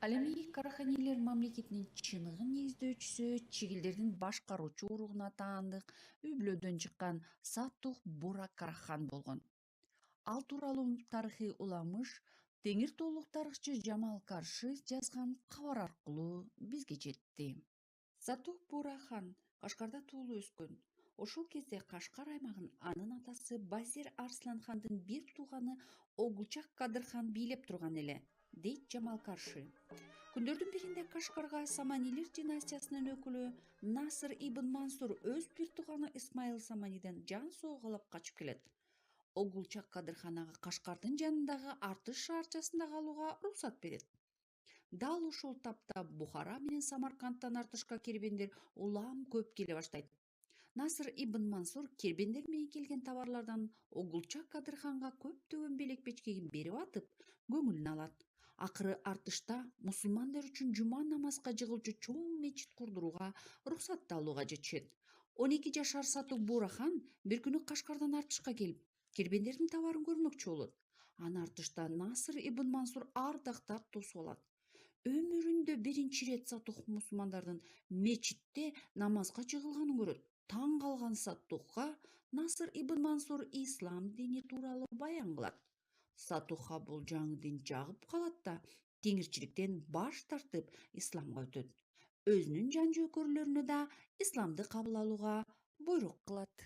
Ал эми Караханилер мамлекетинин чыныгы негиздөөчүсү, чигилдердин башкаруучу уругуна таандык үй-бүлөдөн чыккан Саттух Бура Карахан болгон. Ал тууралуу тарыхый уламыш Теңир тоолук тарыхчы Жамал Каршы жазган кабар аркылуу бизге жетти. Саттух Бура хан Кашкарда туулуп өскөн. Ошол кезде Кашкар аймагын анын атасы Басир Арслан хандын бир тууганы Огулчак Кадыр хан бийлеп турган эле, дейт Жамал Каршы. Күндөрдүн биринде Кашкарга Саманилер династиясынын өкүлү Насыр ибн Мансур өз бир тууганы Исмайыл Саманиден жан соогалап качып келет. Огулчак Кадырхан ага Кашкардын жанындагы Артыш шаарчасында калууга уруксат берет. Дал ошол тапта Бухара менен Самаркандтан Артышка кербендер улам көп келе баштайт. Насыр ибн Мансур кербендер менен келген товарлардан Огулчак Кадырханга көптөгөн белек-бечкегин берип атып, көңүлүн алат. Акыры Артышта мусулмандар үчүн жума намазга жыгылчу чоң мечит курдурууга уруксатты алууга жетишет. 12 жашар Саттух Бура хан бир күнү Кашкардан Артышка келип, кербендердин товарын көрмөкчү болот. Аны Артышта Насыр ибн Мансур ардактап тосуп алат. Өмүрүндө биринчи ирет Саттух мусулмандардын мечитте намазга жыгылганын көрөт. Таң калган Саттухка Насыр ибн Мансур ислам дини тууралуу баян кылат. Саттухка бул жаңы дин жагып калат да теңирчиликтен баш тартып исламга өтөт. Өзүнүн жан жөөкөрлөрүнө да исламды кабыл алууга буйрук кылат.